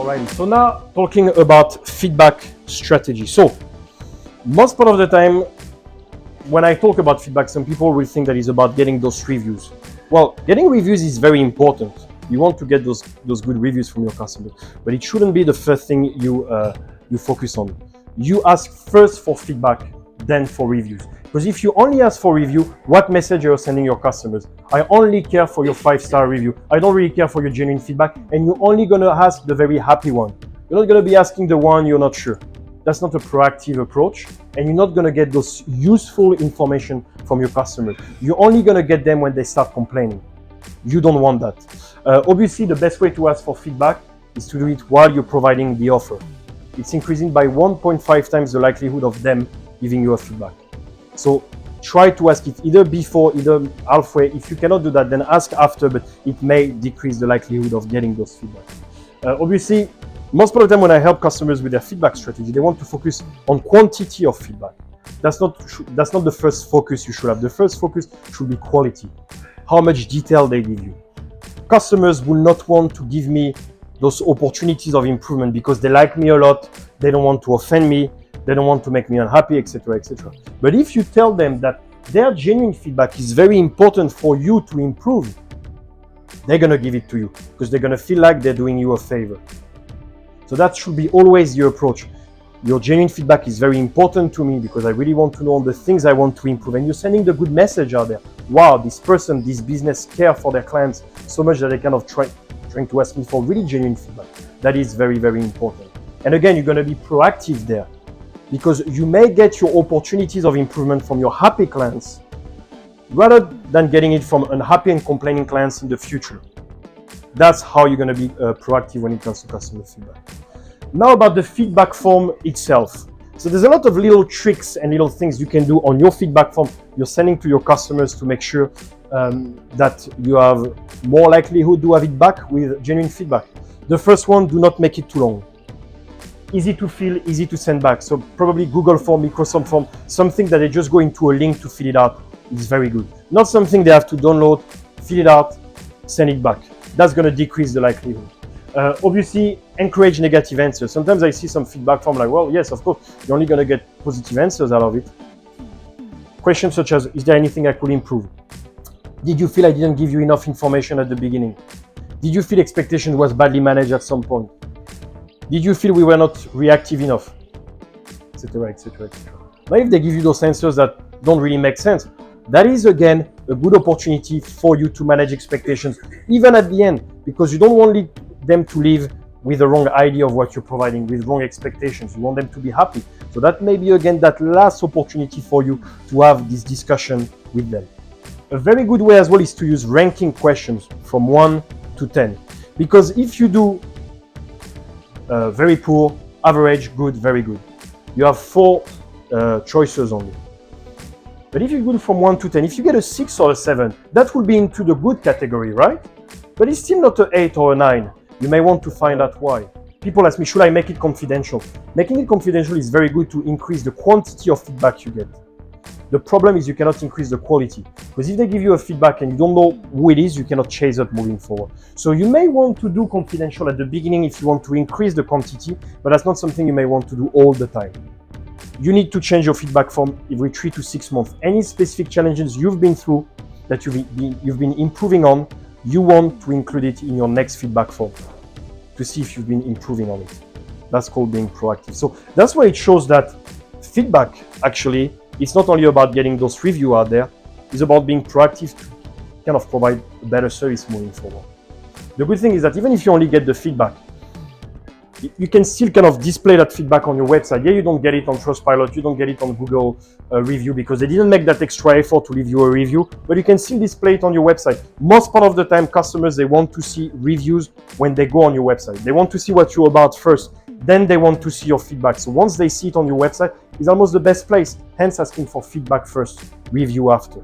Alrighty, so now talking about feedback strategy. So most part of the time when I talk about feedback, some people will think that it's about getting those reviews. Well, getting reviews is very important. You want to get those good reviews from your customers, but it shouldn't be the first thing you focus on. You ask first for feedback, then for reviews. Because if you only ask for review, what message you're sending your customers? I only care for your 5-star review. I don't really care for your genuine feedback, and you're only gonna ask the very happy one. You're not gonna be asking the one you're not sure. That's not a proactive approach, and you're not gonna get those useful information from your customers. You're only gonna get them when they start complaining. You don't want that. Obviously, the best way to ask for feedback is to do it while you're providing the offer. It's increasing by 1.5 times the likelihood of them giving you a feedback. So try to ask it either before, either halfway. If you cannot do that, then ask after, but it may decrease the likelihood of getting those feedback. Obviously, most of the time when I help customers with their feedback strategy, they want to focus on quantity of feedback. That's not the first focus you should have. The first focus should be quality. How much detail they give you. Customers will not want to give me those opportunities of improvement because they like me a lot, they don't want to offend me, they don't want to make me unhappy, etc., etc. But if you tell them that their genuine feedback is very important for you to improve, they're gonna give it to you because they're gonna feel like they're doing you a favor. So that should be always your approach. Your genuine feedback is very important to me because I really want to know the things I want to improve. And you're sending the good message out there. Wow, this person, this business care for their clients so much that they kind of trying to ask me for really genuine feedback. That is very, very important. And again, you're going to be proactive there because you may get your opportunities of improvement from your happy clients rather than getting it from unhappy and complaining clients in the future. That's how you're going to be proactive when it comes to customer feedback. Now about the feedback form itself. So there's a lot of little tricks and little things you can do on your feedback form you're sending to your customers to make sure that you have more likelihood to have it back with genuine feedback. The first one, do not make it too long. Easy to fill, easy to send back. So probably Google Form, Microsoft Form, something that they just go into a link to fill it out is very good. Not something they have to download, fill it out, send it back. That's going to decrease the likelihood. Obviously, encourage negative answers. Sometimes I see some feedback from like, well, yes, of course, you're only going to get positive answers out of it. Questions such as, is there anything I could improve? Did you feel I didn't give you enough information at the beginning? Did you feel expectation was badly managed at some point? Did you feel we were not reactive enough? Etc., etc., etc. Now, if they give you those answers that don't really make sense, that is again a good opportunity for you to manage expectations, even at the end, because you don't want them to leave with the wrong idea of what you're providing, with wrong expectations. You want them to be happy. So that may be again that last opportunity for you to have this discussion with them. A very good way as well is to use ranking questions from 1 to 10. Because if you do very poor, average, good, very good, you have 4 choices only. But if you go from 1 to 10, if you get a 6 or a 7, that will be into the good category, right? But it's still not an 8 or a 9. You may want to find out why. People ask me, should I make it confidential? Making it confidential is very good to increase the quantity of feedback you get. The problem is you cannot increase the quality. Because if they give you a feedback and you don't know who it is, you cannot chase it moving forward. So you may want to do confidential at the beginning if you want to increase the quantity, but that's not something you may want to do all the time. You need to change your feedback form every 3 to 6 months. Any specific challenges you've been through that you've been improving on, you want to include it in your next feedback form to see if you've been improving on it. That's called being proactive. So that's why it shows that feedback actually, it's not only about getting those reviews out there, it's about being proactive to kind of provide a better service moving forward. The good thing is that even if you only get the feedback, you can still kind of display that feedback on your website. Yeah, you don't get it on Trustpilot, you don't get it on Google review because they didn't make that extra effort to leave you a review, but you can still display it on your website. Most part of the time, customers, they want to see reviews when they go on your website. They want to see what you're about first, then they want to see your feedback. So once they see it on your website, it's almost the best place, hence asking for feedback first, review after.